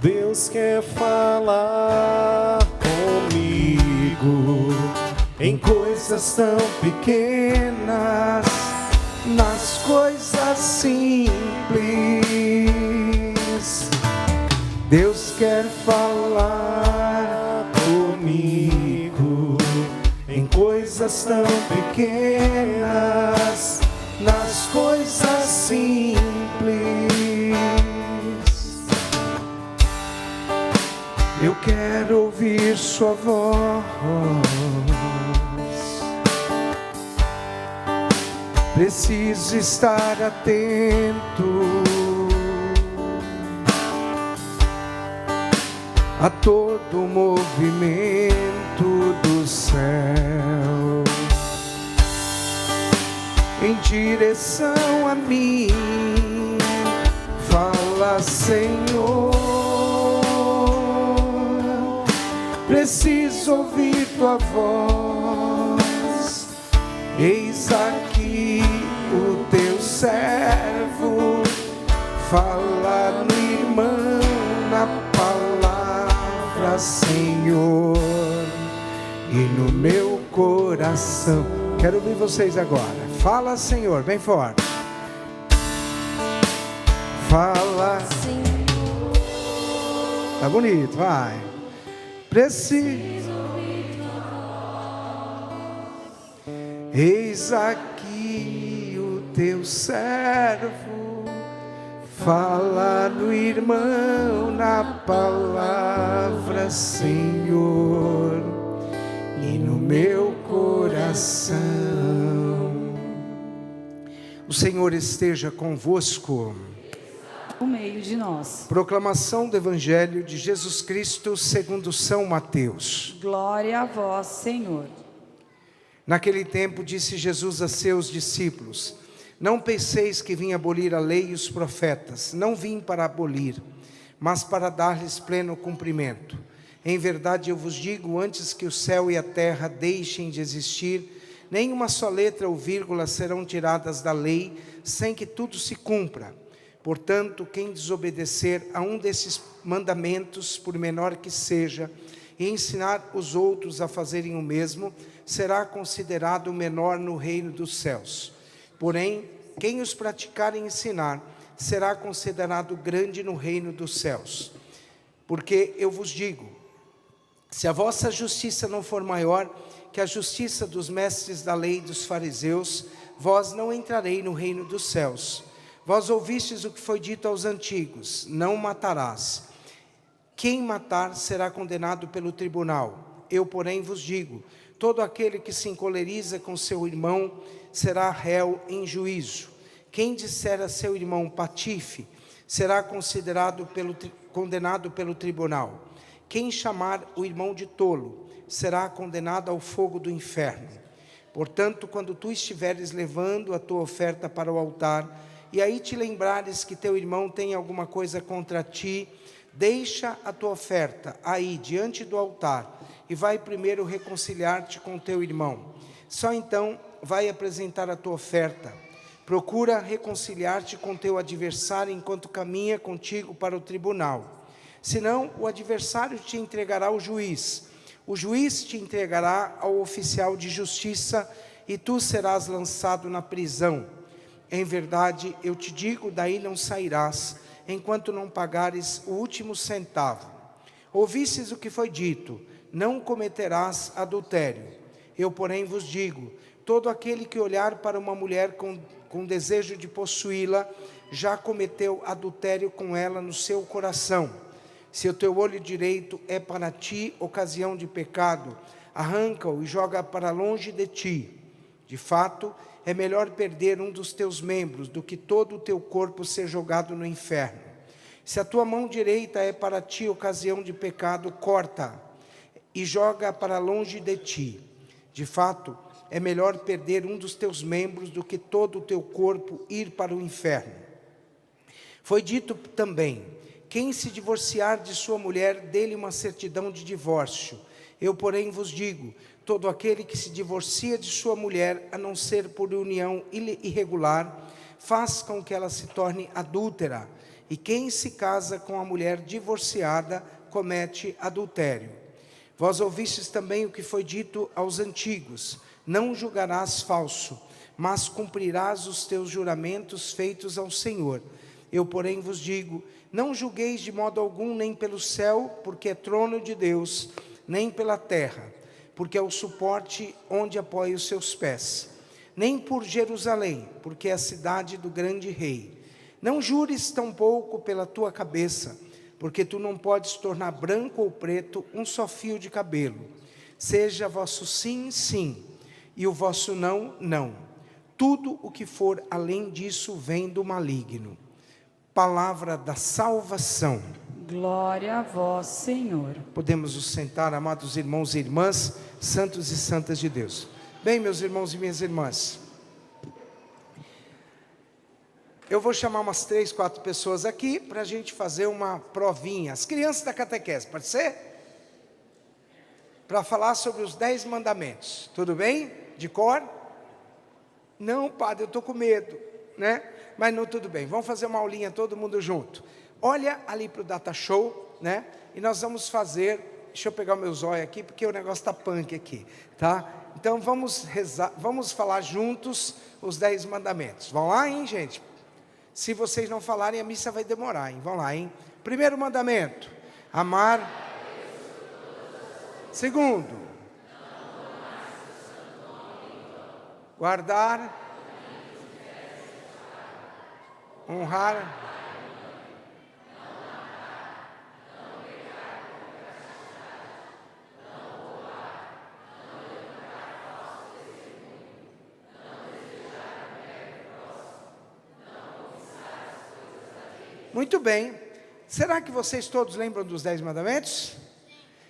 Deus quer falar comigo em coisas tão pequenas, nas coisas simples. Deus quer falar comigo em coisas tão pequenas, nas coisas simples. Eu quero ouvir sua voz, preciso estar atento a todo o movimento do céu, em direção a mim. Fala, Senhor, preciso ouvir tua voz. Eis aqui o teu servo, fala no irmão, na palavra, Senhor, e no meu coração. Quero ouvir vocês agora. Fala, Senhor, bem forte. Fala, Senhor. Tá bonito, vai. Preciso ouvir tua voz. Eis aqui o teu servo, fala no irmão, na palavra, Senhor, e no meu coração. O Senhor esteja convosco. No meio de nós. Proclamação do Evangelho de Jesus Cristo segundo São Mateus. Glória a vós, Senhor. Naquele tempo disse Jesus a seus discípulos: não penseis que vim abolir a lei e os profetas. Não vim para abolir, mas para dar-lhes pleno cumprimento. Em verdade eu vos digo, antes que o céu e a terra deixem de existir, nem uma só letra ou vírgula serão tiradas da lei, sem que tudo se cumpra. Portanto, quem desobedecer a um desses mandamentos, por menor que seja, e ensinar os outros a fazerem o mesmo, será considerado menor no reino dos céus. Porém, quem os praticar e ensinar, será considerado grande no reino dos céus. Porque eu vos digo, se a vossa justiça não for maior que a justiça dos mestres da lei e dos fariseus, vós não entrarei no reino dos céus. Vós ouvistes o que foi dito aos antigos: não matarás. Quem matar será condenado pelo tribunal. Eu, porém, vos digo: todo aquele que se encoleriza com seu irmão será réu em juízo. Quem disser a seu irmão patife será condenado pelo tribunal. Quem chamar o irmão de tolo será condenado ao fogo do inferno. Portanto, quando tu estiveres levando a tua oferta para o altar, e aí te lembrares que teu irmão tem alguma coisa contra ti, deixa a tua oferta aí diante do altar e vai primeiro reconciliar-te com teu irmão. Só então vai apresentar a tua oferta. Procura reconciliar-te com teu adversário enquanto caminha contigo para o tribunal. Senão o adversário te entregará ao juiz. O juiz te entregará ao oficial de justiça e tu serás lançado na prisão. Em verdade, eu te digo, daí não sairás, enquanto não pagares o último centavo. Ouvistes o que foi dito: não cometerás adultério. Eu, porém, vos digo, todo aquele que olhar para uma mulher com desejo de possuí-la, já cometeu adultério com ela no seu coração. Se o teu olho direito é para ti ocasião de pecado, arranca-o e joga para longe de ti. De fato, é melhor perder um dos teus membros do que todo o teu corpo ser jogado no inferno. Se a tua mão direita é para ti ocasião de pecado, corta e joga para longe de ti. De fato, é melhor perder um dos teus membros do que todo o teu corpo ir para o inferno. Foi dito também: quem se divorciar de sua mulher, dê-lhe uma certidão de divórcio. Eu, porém, vos digo, todo aquele que se divorcia de sua mulher, a não ser por união irregular, faz com que ela se torne adúltera. E quem se casa com a mulher divorciada comete adultério. Vós ouvistes também o que foi dito aos antigos: não julgarás falso, mas cumprirás os teus juramentos feitos ao Senhor. Eu, porém, vos digo: não julgueis de modo algum, nem pelo céu, porque é trono de Deus, nem pela terra, porque é o suporte onde apoia os seus pés, nem por Jerusalém, porque é a cidade do grande rei. Não jures tampouco pela tua cabeça, porque tu não podes tornar branco ou preto um só fio de cabelo. Seja vosso sim, sim, e o vosso não, não. Tudo o que for além disso vem do maligno. Palavra da salvação. Glória a vós, Senhor. Podemos nos sentar, amados irmãos e irmãs, santos e santas de Deus. Bem, meus irmãos e minhas irmãs, eu vou chamar umas 3, 4 pessoas aqui para a gente fazer uma provinha. As crianças da catequese, pode ser? Para falar sobre os 10 mandamentos. Tudo bem? De cor? Não, padre, eu estou com medo, né? Mas não, tudo bem. Vamos fazer uma aulinha todo mundo junto. Olha ali para o Data Show, né? E nós vamos fazer... Deixa eu pegar o meu zóio aqui, porque o negócio está punk aqui, tá? Então vamos rezar, vamos falar juntos os 10 mandamentos. Vão lá, hein, gente? Se vocês não falarem, a missa vai demorar, hein? Vão lá, hein? Primeiro mandamento: amar. Segundo: guardar. Honrar. Muito bem. Será que vocês todos lembram dos 10 mandamentos?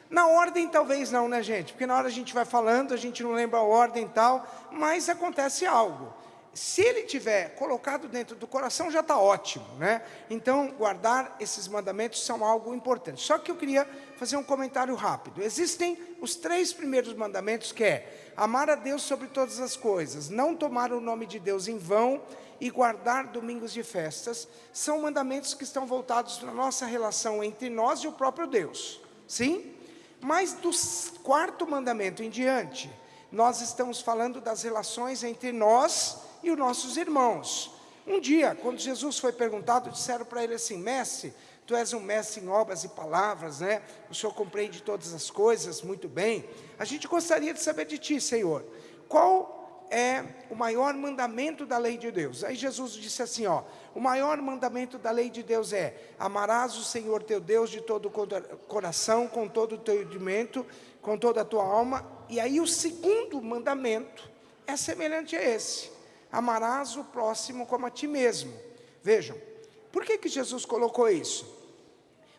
Na ordem talvez não, né, gente? Porque na hora a gente vai falando, a gente não lembra a ordem e tal, mas acontece algo. Se ele tiver colocado dentro do coração, já está ótimo, né? Então, guardar esses mandamentos são algo importante. Só que eu queria fazer um comentário rápido. Existem os 3 primeiros mandamentos, que é amar a Deus sobre todas as coisas, não tomar o nome de Deus em vão e guardar domingos de festas. São mandamentos que estão voltados para a nossa relação entre nós e o próprio Deus. Sim? Mas do 4º mandamento em diante, nós estamos falando das relações entre nós e os nossos irmãos. Um dia, quando Jesus foi perguntado, disseram para ele assim: mestre, tu és um mestre em obras e palavras, né? O Senhor compreende todas as coisas muito bem. A gente gostaria de saber de ti, Senhor, qual é o maior mandamento da lei de Deus? Aí Jesus disse assim, ó: o maior mandamento da lei de Deus é: amarás o Senhor teu Deus de todo o coração, com todo o teu entendimento, com toda a tua alma. E aí o 2º mandamento é semelhante a esse: amarás o próximo como a ti mesmo. Vejam, por que Jesus colocou isso?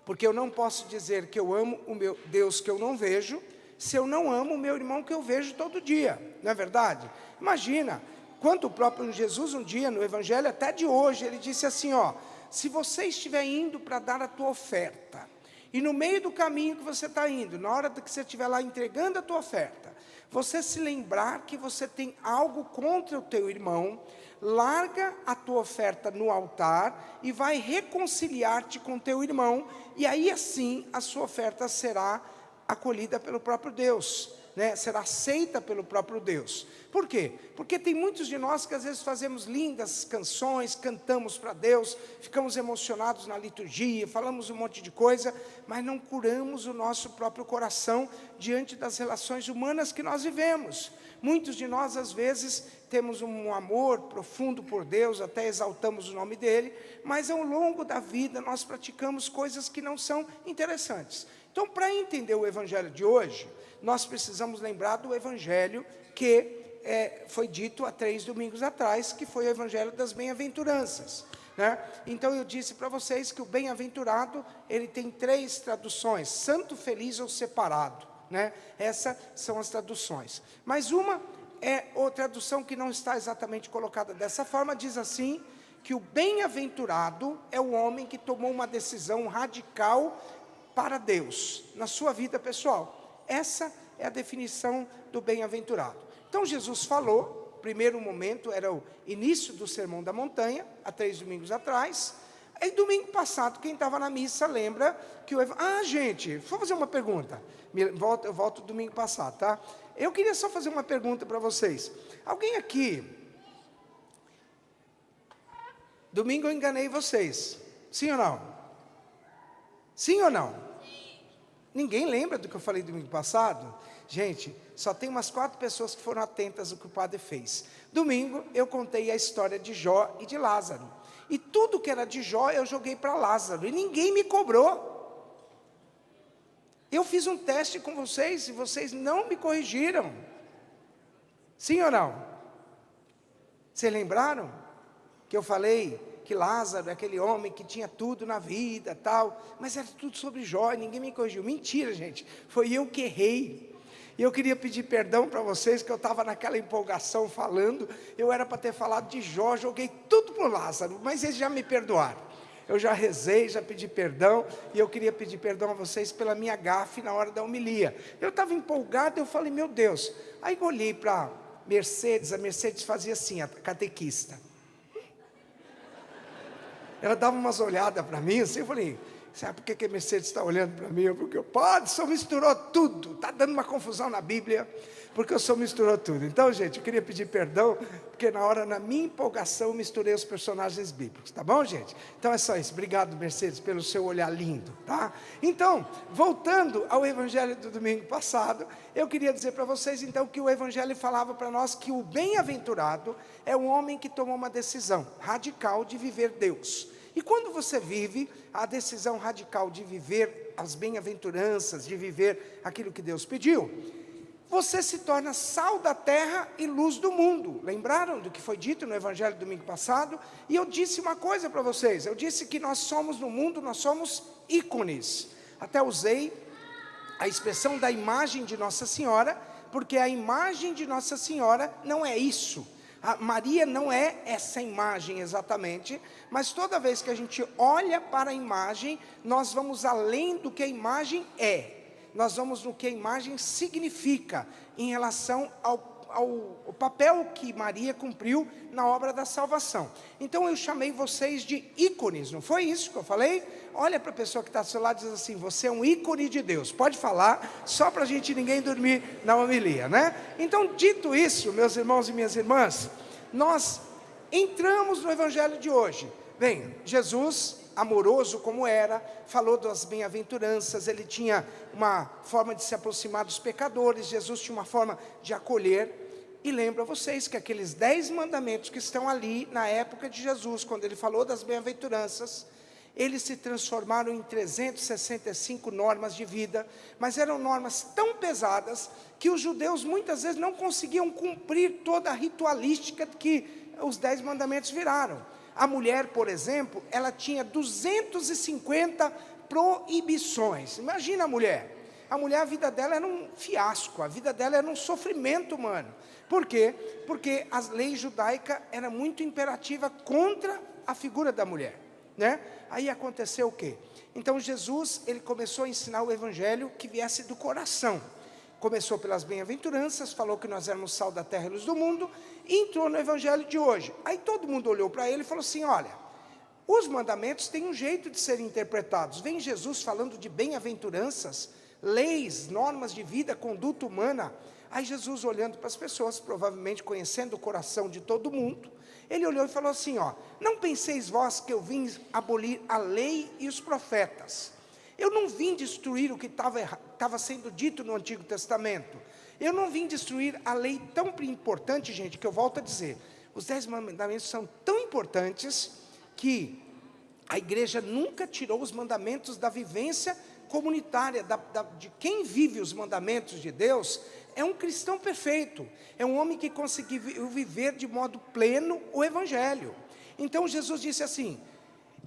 Porque eu não posso dizer que eu amo o meu Deus que eu não vejo, se eu não amo o meu irmão que eu vejo todo dia, não é verdade? Imagina, quando o próprio Jesus um dia no Evangelho, até de hoje, ele disse assim, ó: se você estiver indo para dar a tua oferta, e no meio do caminho que você está indo, na hora que você estiver lá entregando a tua oferta, você se lembrar que você tem algo contra o teu irmão, larga a tua oferta no altar e vai reconciliar-te com teu irmão, e aí assim a sua oferta será acolhida pelo próprio Deus, né? Será aceita pelo próprio Deus. Por quê? Porque tem muitos de nós que às vezes fazemos lindas canções, cantamos para Deus, ficamos emocionados na liturgia, falamos um monte de coisa, mas não curamos o nosso próprio coração diante das relações humanas que nós vivemos. Muitos de nós às vezes temos um amor profundo por Deus, até exaltamos o nome dele, mas ao longo da vida nós praticamos coisas que não são interessantes. Então, para entender o Evangelho de hoje, nós precisamos lembrar do Evangelho que foi dito há 3 domingos atrás, que foi o Evangelho das Bem-aventuranças, né? Então, eu disse para vocês que o bem-aventurado, ele tem 3 traduções: santo, feliz ou separado, né? Essas são as traduções. Mas uma é a tradução que não está exatamente colocada dessa forma, diz assim, que o bem-aventurado é o homem que tomou uma decisão radical para Deus, na sua vida pessoal. Essa é a definição do bem-aventurado. Então Jesus falou, primeiro momento era o início do Sermão da Montanha, há 3 domingos atrás. Aí, domingo passado, quem estava na missa lembra que o... gente, vou fazer uma pergunta. Eu volto domingo passado, tá? Eu queria só fazer uma pergunta para vocês. Alguém aqui... Domingo eu enganei vocês. Sim ou não? Sim ou não? Sim. Ninguém lembra do que eu falei domingo passado? Gente, só tem umas 4 pessoas que foram atentas ao que o padre fez. Domingo eu contei a história de Jó e de Lázaro. E tudo que era de Jó eu joguei para Lázaro. E ninguém me cobrou. Eu fiz um teste com vocês e vocês não me corrigiram. Sim ou não? Vocês lembraram? Que eu falei que Lázaro é aquele homem que tinha tudo na vida, tal, mas era tudo sobre Jó, e ninguém me corrigiu. Mentira, gente, foi eu que errei. E eu queria pedir perdão para vocês, que eu estava naquela empolgação falando, eu era para ter falado de Jó, joguei tudo para o Lázaro, mas eles já me perdoaram. Eu já rezei, já pedi perdão, e eu queria pedir perdão a vocês pela minha gafe na hora da homilia. Eu estava empolgado, eu falei, meu Deus. Aí eu olhei para Mercedes, a Mercedes fazia assim, a catequista. Ela dava umas olhadas para mim, assim, eu falei, sabe por que a Mercedes está olhando para mim? Porque o padre só misturou tudo, está dando uma confusão na Bíblia, porque o senhor misturou tudo. Então, gente, eu queria pedir perdão, porque na minha empolgação, eu misturei os personagens bíblicos, tá bom, gente? Então é só isso, obrigado, Mercedes, pelo seu olhar lindo, tá? Então, voltando ao evangelho do domingo passado, eu queria dizer para vocês, então, que o evangelho falava para nós que o bem-aventurado é um homem que tomou uma decisão radical de viver Deus. E quando você vive a decisão radical de viver as bem-aventuranças, de viver aquilo que Deus pediu, você se torna sal da terra e luz do mundo. Lembraram do que foi dito no evangelho do domingo passado? E eu disse uma coisa para vocês, eu disse que nós somos no mundo, nós somos ícones. Até usei a expressão da imagem de Nossa Senhora, porque a imagem de Nossa Senhora não é isso. A Maria não é essa imagem exatamente, mas toda vez que a gente olha para a imagem, nós vamos além do que a imagem é. Nós vamos no que a imagem significa em relação ao papel que Maria cumpriu na obra da salvação. Então eu chamei vocês de ícones, não foi isso que eu falei? Olha para a pessoa que está do seu lado e diz assim, você é um ícone de Deus. Pode falar, só para a gente ninguém dormir na homilia, né? Então, dito isso, meus irmãos e minhas irmãs, nós entramos no evangelho de hoje. Bem, Jesus, amoroso como era, falou das bem-aventuranças, ele tinha uma forma de se aproximar dos pecadores, Jesus tinha uma forma de acolher. E lembro a vocês que aqueles 10 mandamentos que estão ali na época de Jesus, quando ele falou das bem-aventuranças, eles se transformaram em 365 normas de vida, mas eram normas tão pesadas que os judeus muitas vezes não conseguiam cumprir toda a ritualística que os 10 mandamentos viraram. A mulher, por exemplo, ela tinha 250 proibições. Imagina a mulher, a vida dela era um fiasco, a vida dela era um sofrimento humano. Por quê? Porque a lei judaica era muito imperativa contra a figura da mulher, né? Aí aconteceu o quê? Então Jesus, ele começou a ensinar o evangelho que viesse do coração. Começou pelas bem-aventuranças, falou que nós éramos sal da terra e luz do mundo, e entrou no evangelho de hoje. Aí todo mundo olhou para ele e falou assim, olha, os mandamentos têm um jeito de serem interpretados. Vem Jesus falando de bem-aventuranças, leis, normas de vida, conduta humana. Aí Jesus, olhando para as pessoas, provavelmente conhecendo o coração de todo mundo, ele olhou e falou assim, ó, não penseis vós que eu vim abolir a lei e os profetas. Eu não vim destruir o que estava sendo dito no Antigo Testamento. Eu não vim destruir a lei tão importante, gente, que eu volto a dizer. Os 10 mandamentos são tão importantes que a igreja nunca tirou os mandamentos da vivência comunitária, de quem vive os mandamentos de Deus, é um cristão perfeito, é um homem que conseguiu viver de modo pleno o evangelho. Então Jesus disse assim,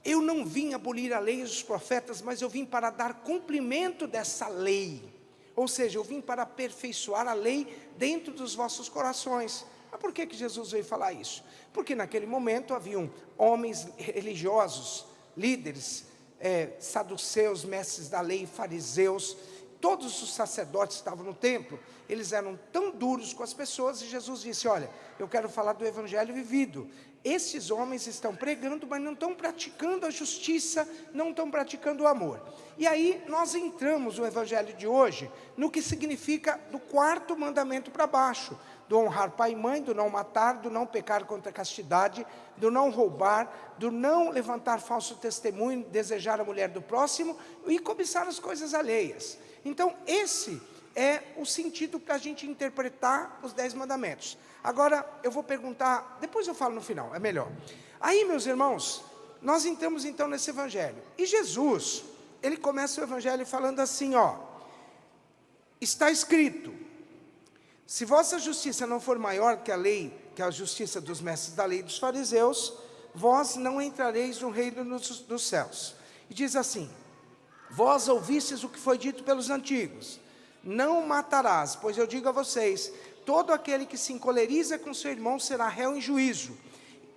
eu não vim abolir a lei e os profetas, mas eu vim para dar cumprimento dessa lei. Ou seja, eu vim para aperfeiçoar a lei dentro dos vossos corações. Mas por que Jesus veio falar isso? Porque naquele momento haviam homens religiosos, líderes, saduceus, mestres da lei, fariseus, todos os sacerdotes que estavam no templo, eles eram tão duros com as pessoas, e Jesus disse, olha, eu quero falar do evangelho vivido. Esses homens estão pregando, mas não estão praticando a justiça, não estão praticando o amor. E aí nós entramos no evangelho de hoje, no que significa do 4º mandamento para baixo, do honrar pai e mãe, do não matar, do não pecar contra a castidade, do não roubar, do não levantar falso testemunho, desejar a mulher do próximo e cobiçar as coisas alheias. Então esse é o sentido para a gente interpretar os 10 mandamentos. Agora eu vou perguntar, depois eu falo no final, é melhor. Aí, meus irmãos, nós entramos então nesse evangelho. E Jesus, ele começa o evangelho falando assim, ó, está escrito, se vossa justiça não for maior que a lei, que a justiça dos mestres da lei e dos fariseus, vós não entrareis no reino dos céus. E diz assim, vós ouvistes o que foi dito pelos antigos, não matarás, pois eu digo a vocês, todo aquele que se encoleriza com seu irmão será réu em juízo.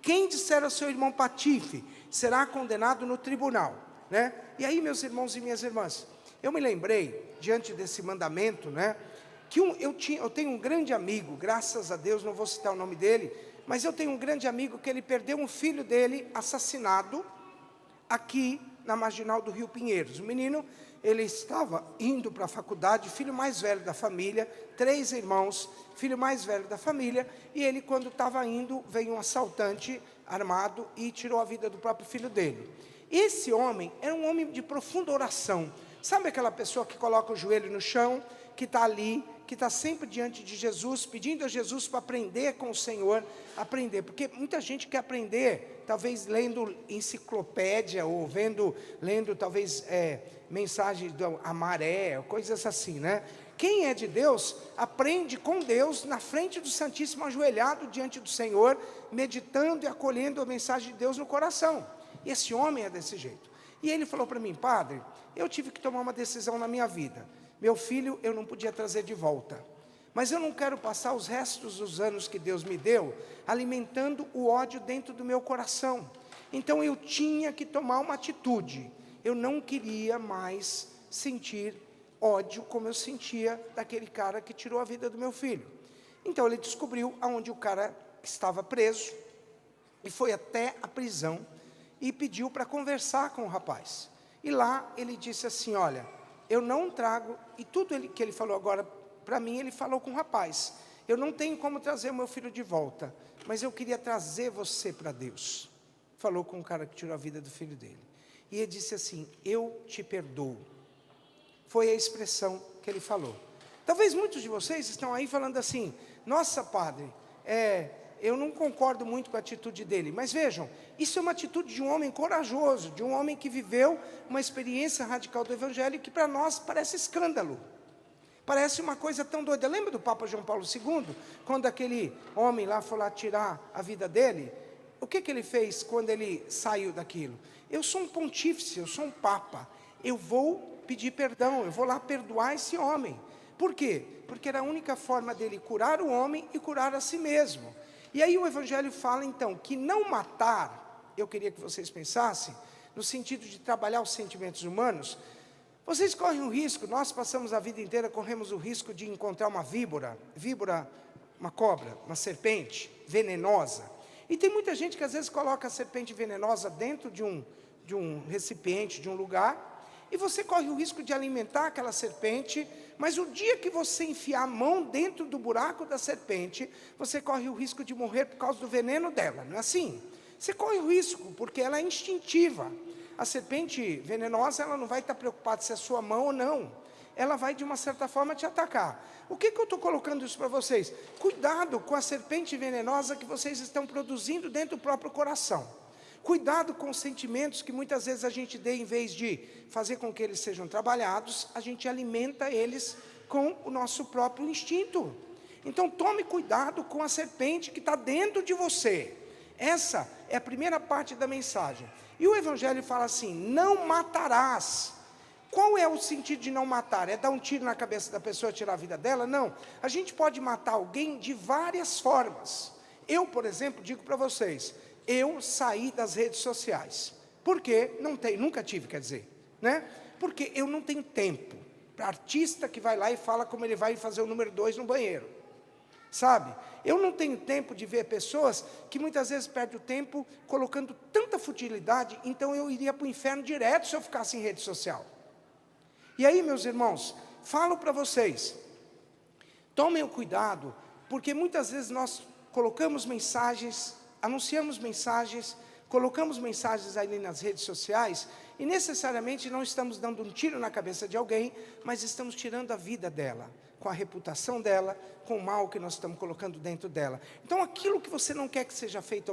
Quem disser ao seu irmão patife, será condenado no tribunal, né? E aí, meus irmãos e minhas irmãs, eu me lembrei, diante desse mandamento, né, que eu tenho um grande amigo, graças a Deus, não vou citar o nome dele, mas eu tenho um grande amigo que ele perdeu um filho dele assassinado aqui na marginal do Rio Pinheiros. O menino, ele estava indo para a faculdade, filho mais velho da família, 3 irmãos, filho mais velho da família, e ele, quando estava indo, veio um assaltante armado e tirou a vida do próprio filho dele. Esse homem era um homem de profunda oração. Sabe aquela pessoa que coloca o joelho no chão, que está ali, que está sempre diante de Jesus, pedindo a Jesus para aprender com o Senhor, aprender, porque muita gente quer aprender, talvez lendo enciclopédia, ou lendo talvez mensagens a maré, coisas assim, né? Quem é de Deus, aprende com Deus, na frente do Santíssimo, ajoelhado diante do Senhor, meditando e acolhendo a mensagem de Deus no coração. E esse homem é desse jeito. E ele falou para mim, padre, eu tive que tomar uma decisão na minha vida. Meu filho eu não podia trazer de volta, mas eu não quero passar os restos dos anos que Deus me deu alimentando o ódio dentro do meu coração. Então eu tinha que tomar uma atitude. Eu não queria mais sentir ódio como eu sentia daquele cara que tirou a vida do meu filho. Então ele descobriu aonde o cara estava preso e foi até a prisão e pediu para conversar com o rapaz. E lá ele disse assim, olha, eu não trago, e tudo que ele falou agora para mim, ele falou com o rapaz, eu não tenho como trazer o meu filho de volta, mas eu queria trazer você para Deus. Falou com o cara que tirou a vida do filho dele. E ele disse assim, eu te perdoo. Foi a expressão que ele falou. Talvez muitos de vocês estão aí falando assim, nossa padre, eu não concordo muito com a atitude dele, mas vejam, isso é uma atitude de um homem corajoso, de um homem que viveu uma experiência radical do Evangelho, que para nós parece escândalo, parece uma coisa tão doida. Lembra do Papa João Paulo II, quando aquele homem lá foi lá tirar a vida dele? O que ele fez quando ele saiu daquilo? Eu sou um pontífice, eu sou um papa, eu vou pedir perdão, eu vou lá perdoar esse homem. Por quê? Porque era a única forma dele curar o homem e curar a si mesmo. E aí o Evangelho fala então que não matar, eu queria que vocês pensassem, no sentido de trabalhar os sentimentos humanos. Vocês correm o risco, nós passamos a vida inteira, corremos o risco de encontrar uma víbora, uma cobra, uma serpente venenosa. E tem muita gente que às vezes coloca a serpente venenosa dentro de um recipiente, de um lugar, e você corre o risco de alimentar aquela serpente, mas o dia que você enfiar a mão dentro do buraco da serpente, você corre o risco de morrer por causa do veneno dela, não é assim? Você corre o risco, porque ela é instintiva. A serpente venenosa, ela não vai estar preocupada se é sua mão ou não. Ela vai, de uma certa forma, te atacar. O que eu estou colocando isso para vocês? Cuidado com a serpente venenosa que vocês estão produzindo dentro do próprio coração. Cuidado com os sentimentos que muitas vezes a gente em vez de fazer com que eles sejam trabalhados, a gente alimenta eles com o nosso próprio instinto. Então tome cuidado com a serpente que está dentro de você. Essa é a primeira parte da mensagem. E o Evangelho fala assim, não matarás. Qual é o sentido de não matar? É dar um tiro na cabeça da pessoa e tirar a vida dela? Não. A gente pode matar alguém de várias formas. Eu, por exemplo, digo para vocês, eu saí das redes sociais. Por quê? Nunca tive, quer dizer, né? Porque eu não tenho tempo. artista que vai lá e fala como ele vai fazer o número 2 no banheiro. Sabe? Eu não tenho tempo de ver pessoas que muitas vezes perdem o tempo colocando tanta futilidade, então eu iria para o inferno direto se eu ficasse em rede social. E aí, meus irmãos, falo para vocês, tomem o cuidado, porque muitas vezes nós colocamos mensagens, anunciamos mensagens, colocamos mensagens ali nas redes sociais, e necessariamente não estamos dando um tiro na cabeça de alguém, mas estamos tirando a vida dela, com a reputação dela, com o mal que nós estamos colocando dentro dela. Então, aquilo que você não quer que seja feito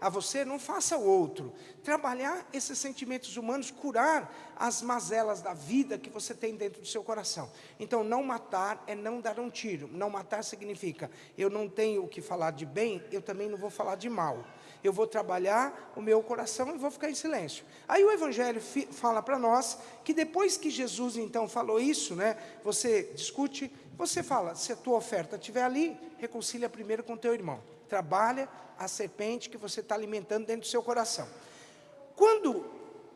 a você, não faça ao outro. Trabalhar esses sentimentos humanos, curar as mazelas da vida que você tem dentro do seu coração. Então, não matar é não dar um tiro. Não matar significa, eu não tenho o que falar de bem, eu também não vou falar de mal. Eu vou trabalhar o meu coração e vou ficar em silêncio. Aí o Evangelho fala para nós que depois que Jesus então falou isso, né, você discute, você fala, se a tua oferta estiver ali, reconcilia primeiro com o teu irmão. Trabalha a serpente que você está alimentando dentro do seu coração. Quando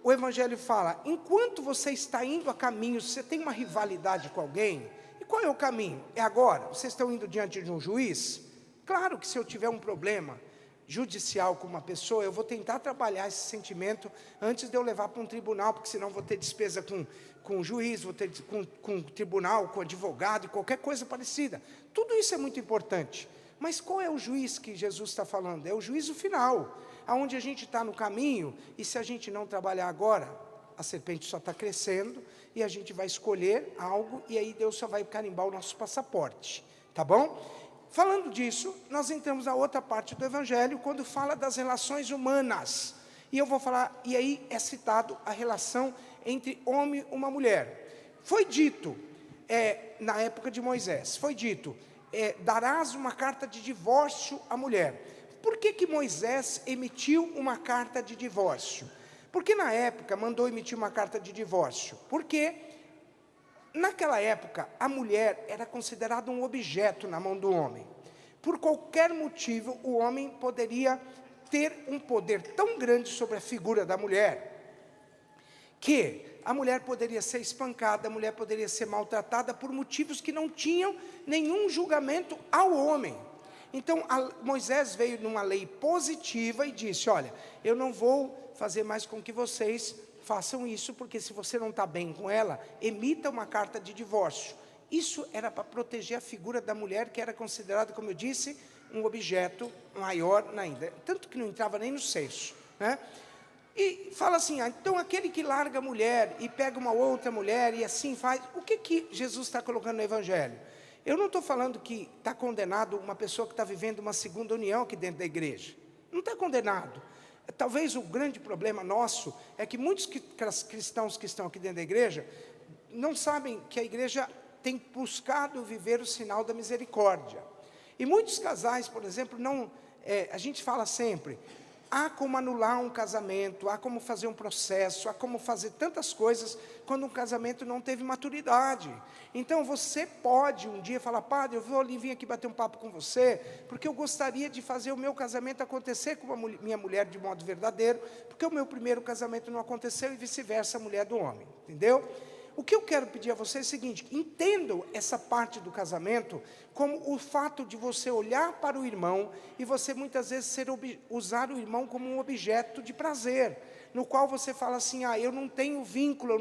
o Evangelho fala, enquanto você está indo a caminho, você tem uma rivalidade com alguém, e qual é o caminho? É agora? Vocês estão indo diante de um juiz? Claro que se eu tiver um problema judicial com uma pessoa, eu vou tentar trabalhar esse sentimento antes de eu levar para um tribunal, porque senão vou ter despesa com o juiz, vou ter com o tribunal, com o advogado e qualquer coisa parecida. Tudo isso é muito importante. Mas qual é o juiz que Jesus está falando? É o juízo final, onde a gente está no caminho, e se a gente não trabalhar agora, a serpente só está crescendo, e a gente vai escolher algo, e aí Deus só vai carimbar o nosso passaporte, tá bom? Falando disso, nós entramos na outra parte do Evangelho, quando fala das relações humanas. E eu vou falar, e aí é citado a relação entre homem e uma mulher. Foi dito, na época de Moisés, foi dito, darás uma carta de divórcio à mulher. Por que Moisés emitiu uma carta de divórcio? Porque na época mandou emitir uma carta de divórcio? Porque naquela época, a mulher era considerada um objeto na mão do homem. Por qualquer motivo, o homem poderia ter um poder tão grande sobre a figura da mulher, que a mulher poderia ser espancada, a mulher poderia ser maltratada por motivos que não tinham nenhum julgamento ao homem. Então, Moisés veio numa lei positiva e disse, olha, eu não vou fazer mais com que vocês façam isso, porque se você não está bem com ela, emita uma carta de divórcio. Isso era para proteger a figura da mulher, que era considerada, como eu disse, um objeto maior ainda. Tanto que não entrava nem no senso, né? E fala assim, então aquele que larga a mulher e pega uma outra mulher e assim faz, o que Jesus está colocando no Evangelho? Eu não estou falando que está condenado uma pessoa que está vivendo uma segunda união aqui dentro da igreja. Não está condenado. Talvez o grande problema nosso é que muitos cristãos que estão aqui dentro da igreja não sabem que a igreja tem buscado viver o sinal da misericórdia. E muitos casais, por exemplo, a gente fala sempre, há como anular um casamento, há como fazer um processo, há como fazer tantas coisas quando um casamento não teve maturidade. Então você pode um dia falar, padre, eu vou ali vir aqui bater um papo com você, porque eu gostaria de fazer o meu casamento acontecer com a minha mulher de modo verdadeiro, porque o meu primeiro casamento não aconteceu e vice-versa a mulher do homem, entendeu? O que eu quero pedir a você é o seguinte, entendam essa parte do casamento como o fato de você olhar para o irmão e você muitas vezes usar o irmão como um objeto de prazer, no qual você fala assim, eu não tenho vínculo, eu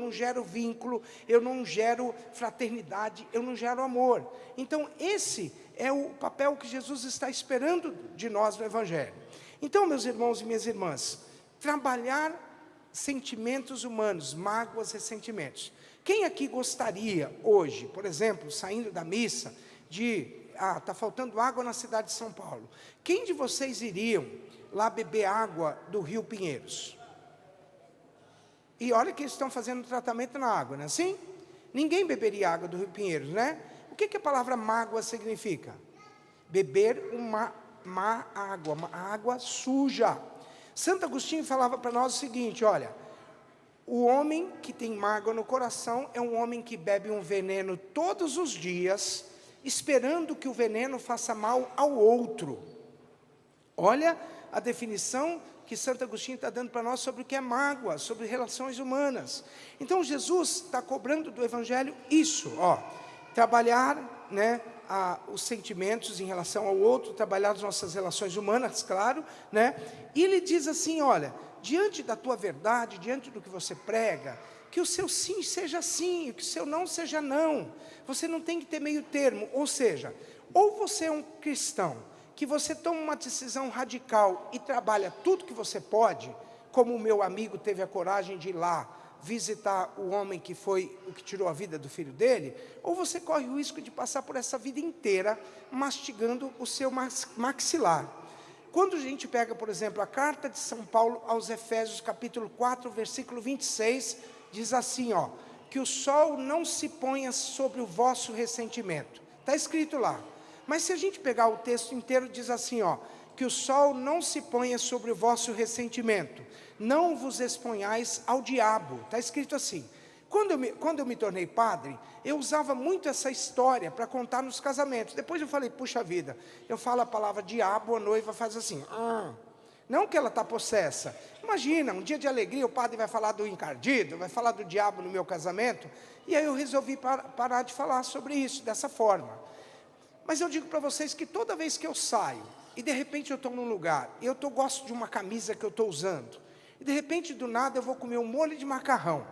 não gero fraternidade, eu não gero amor. Então esse é o papel que Jesus está esperando de nós no Evangelho. Então, meus irmãos e minhas irmãs, trabalhar sentimentos humanos, mágoas, ressentimentos. Quem aqui gostaria hoje, por exemplo, saindo da missa, está faltando água na cidade de São Paulo. Quem de vocês iriam lá beber água do Rio Pinheiros? E olha que eles estão fazendo tratamento na água, não é assim? Ninguém beberia água do Rio Pinheiros, né? O que a palavra mágoa significa? Beber uma má água, uma água suja. Santo Agostinho falava para nós o seguinte, olha, o homem que tem mágoa no coração é um homem que bebe um veneno todos os dias, esperando que o veneno faça mal ao outro. Olha a definição que Santo Agostinho está dando para nós sobre o que é mágoa, sobre relações humanas. Então Jesus está cobrando do Evangelho isso, trabalhar, né, os sentimentos em relação ao outro, trabalhar as nossas relações humanas, claro, né? E ele diz assim, olha, diante da tua verdade, diante do que você prega, que o seu sim seja sim, que o seu não seja não. Você não tem que ter meio termo, ou seja, ou você é um cristão, que você toma uma decisão radical e trabalha tudo que você pode, como o meu amigo teve a coragem de ir lá, visitar o homem que foi o que tirou a vida do filho dele, ou você corre o risco de passar por essa vida inteira mastigando o seu maxilar. Quando a gente pega, por exemplo, a carta de São Paulo aos Efésios, capítulo 4, versículo 26, diz assim, que o sol não se ponha sobre o vosso ressentimento. Está escrito lá. Mas se a gente pegar o texto inteiro, diz assim, que o sol não se ponha sobre o vosso ressentimento, não vos exponhais ao diabo. Está escrito assim. Quando eu me tornei padre, eu usava muito essa história para contar nos casamentos. Depois eu falei, puxa vida, eu falo a palavra diabo, a noiva faz assim, não que ela está possessa. Imagina, um dia de alegria, o padre vai falar do encardido, vai falar do diabo no meu casamento, e aí eu resolvi parar de falar sobre isso, dessa forma. Mas eu digo para vocês que toda vez que eu saio, e de repente eu estou num lugar, e eu gosto de uma camisa que eu estou usando, e de repente do nada eu vou comer um molho de macarrão.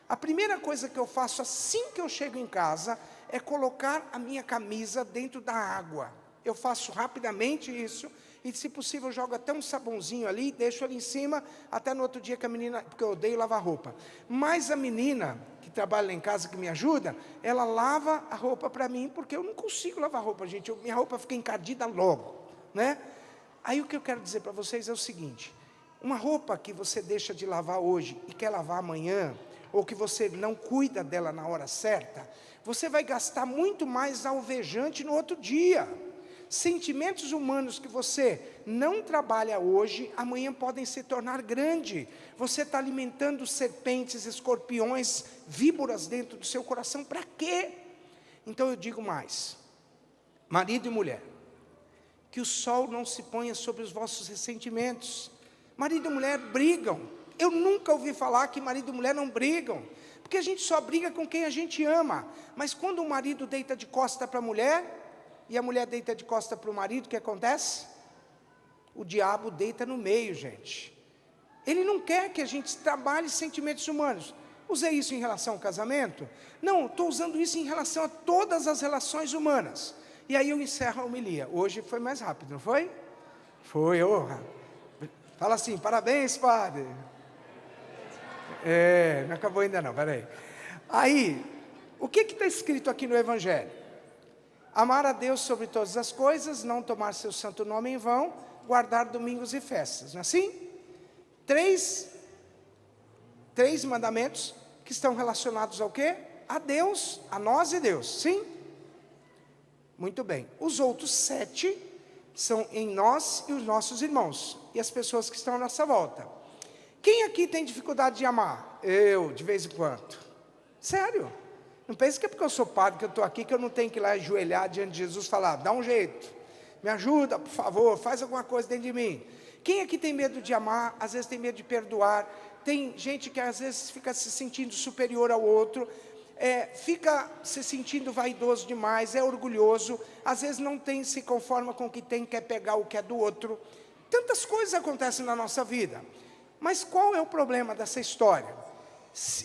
A primeira coisa que eu faço assim que eu chego em casa, é colocar a minha camisa dentro da água. Eu faço rapidamente isso, e se possível eu jogo até um sabãozinho ali, deixo ali em cima, até no outro dia que a menina, porque eu odeio lavar roupa. Mas a menina, que trabalha lá em casa, que me ajuda, ela lava a roupa para mim, porque eu não consigo lavar roupa, gente, minha roupa fica encardida logo, né? Aí o que eu quero dizer para vocês é o seguinte, uma roupa que você deixa de lavar hoje, e quer lavar amanhã, ou que você não cuida dela na hora certa, você vai gastar muito mais alvejante no outro dia. Sentimentos humanos que você não trabalha hoje, amanhã podem se tornar grande. Você está alimentando serpentes, escorpiões, víboras dentro do seu coração, para quê? Então eu digo mais, marido e mulher, que o sol não se ponha sobre os vossos ressentimentos. Marido e mulher brigam. Eu nunca ouvi falar que marido e mulher não brigam, porque a gente só briga com quem a gente ama. Mas quando o marido deita de costa para a mulher, e a mulher deita de costa para o marido, o que acontece? O diabo deita no meio, gente. Ele não quer que a gente trabalhe sentimentos humanos. Usei isso em relação ao casamento? Não, estou usando isso em relação a todas as relações humanas. E aí eu encerro a homilia. Hoje foi mais rápido, não foi? Foi, Fala assim, parabéns, padre. Não acabou ainda não, peraí. Aí, o que está escrito aqui no Evangelho? Amar a Deus sobre todas as coisas, não tomar seu santo nome em vão, guardar domingos e festas, não é assim? Três mandamentos que estão relacionados ao quê? A Deus, a nós e Deus, sim? Muito bem. Os outros 7 são em nós e os nossos irmãos, e as pessoas que estão à nossa volta. Quem aqui tem dificuldade de amar? Eu, de vez em quando. Sério. Não pense que é porque eu sou padre, que eu estou aqui, que eu não tenho que ir lá ajoelhar diante de Jesus e falar, dá um jeito, me ajuda, por favor, faz alguma coisa dentro de mim. Quem aqui tem medo de amar, às vezes tem medo de perdoar, tem gente que às vezes fica se sentindo superior ao outro, fica se sentindo vaidoso demais, é orgulhoso, às vezes não se conforma com o que tem, quer pegar o que é do outro. Tantas coisas acontecem na nossa vida. Mas qual é o problema dessa história?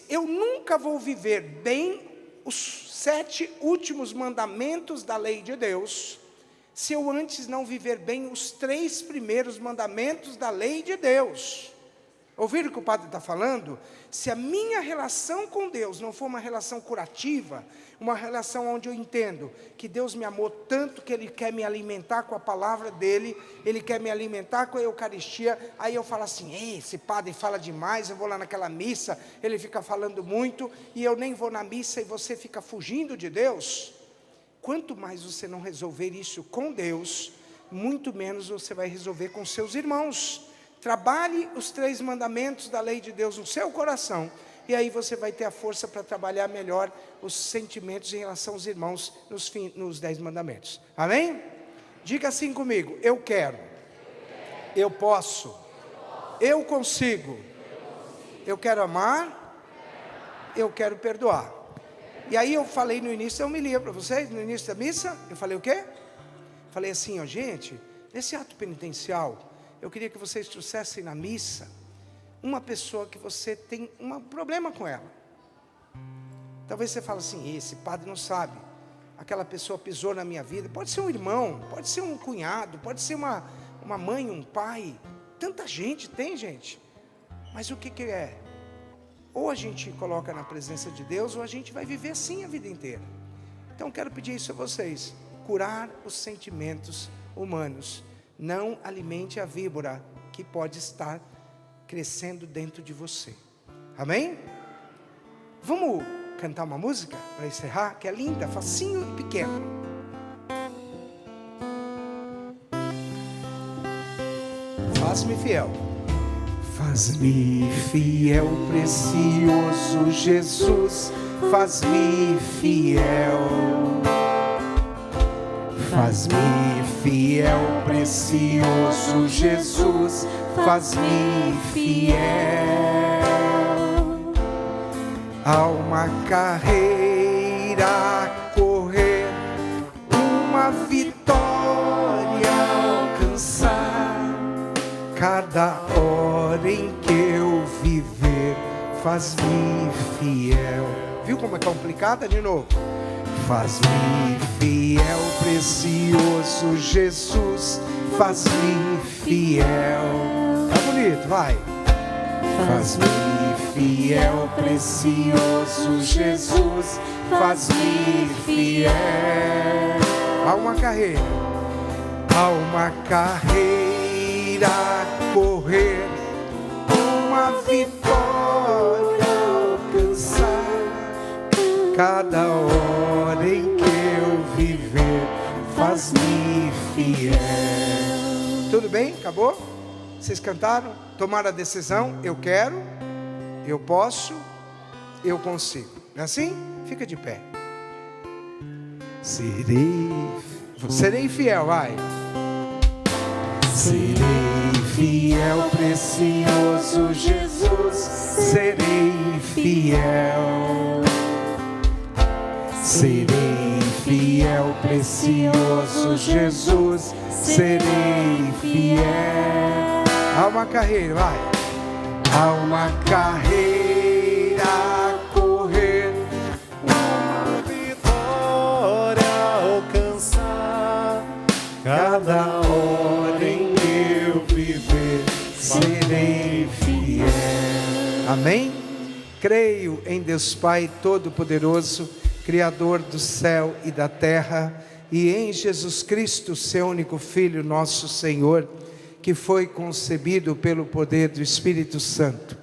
Eu nunca vou viver bem os 7 últimos mandamentos da lei de Deus, se eu antes não viver bem os 3 primeiros mandamentos da lei de Deus. Ouviram o que o padre está falando? Se a minha relação com Deus não for uma relação curativa, uma relação onde eu entendo que Deus me amou tanto que Ele quer me alimentar com a palavra dEle, Ele quer me alimentar com a Eucaristia, aí eu falo assim, esse padre fala demais, eu vou lá naquela missa, ele fica falando muito, e eu nem vou na missa e você fica fugindo de Deus. Quanto mais você não resolver isso com Deus, muito menos você vai resolver com seus irmãos. Trabalhe os 3 mandamentos da lei de Deus no seu coração, e aí você vai ter a força para trabalhar melhor os sentimentos em relação aos irmãos nos 10 mandamentos. Amém? Diga assim comigo, eu quero, eu posso, Eu consigo. Eu quero amar. Eu quero perdoar. E aí eu falei no início, eu me li para vocês, no início da missa, eu falei o quê? Falei assim, ó, gente, nesse ato penitencial, eu queria que vocês trouxessem na missa uma pessoa que você tem um problema com ela. Talvez você fale assim, esse padre não sabe, aquela pessoa pisou na minha vida. Pode ser um irmão, pode ser um cunhado, pode ser uma mãe, um pai. Tanta gente, tem gente. Mas o que é? Ou a gente coloca na presença de Deus, ou a gente vai viver assim a vida inteira. Então quero pedir isso a vocês, curar os sentimentos humanos. Não alimente a víbora que pode estar crescendo dentro de você. Amém? Vamos cantar uma música para encerrar, que é linda, facinho e pequeno. Faz-me fiel. Faz-me fiel, precioso Jesus, faz-me fiel. Faz-me fiel, precioso Jesus, faz-me fiel. Há uma carreira a correr, uma vitória a alcançar. Cada hora em que eu viver, faz-me fiel. Viu como é complicada? De novo. Faz-me fiel, precioso Jesus, faz-me fiel. Tá bonito, vai. Faz-me fiel, precioso Jesus, faz-me fiel. Há uma carreira a correr, uma vitória a alcançar. Cada hora em que eu viver, faz-me fiel. Tudo bem? Acabou? Vocês cantaram? Tomaram a decisão? Eu quero, eu posso, eu consigo. Não é assim? Fica de pé. Serei fiel, vai. Serei fiel, precioso Jesus, serei fiel. Serei fiel, precioso Jesus, serei fiel. Há uma carreira, vai. Há uma carreira a correr, uma vitória a alcançar. Cada hora em que eu viver, serei fiel. Amém? Creio em Deus Pai Todo-Poderoso, Criador do céu e da terra, e em Jesus Cristo, seu único Filho, nosso Senhor, que foi concebido pelo poder do Espírito Santo,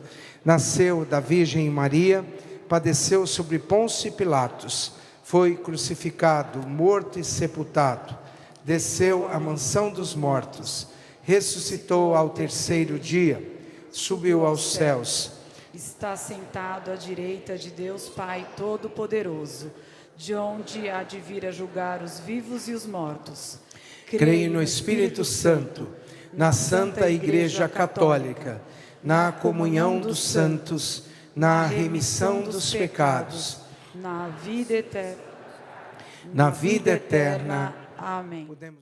nasceu da Virgem Maria, padeceu sobre Pôncio Pilatos, foi crucificado, morto e sepultado, desceu à mansão dos mortos, ressuscitou ao terceiro dia, subiu aos céus, está sentado à direita de Deus Pai Todo-Poderoso, de onde há de vir a julgar os vivos e os mortos. Creio no Espírito Santo, na Santa Igreja Católica, na comunhão dos santos, na remissão dos pecados, na vida eterna. na vida eterna. Amém. Podemos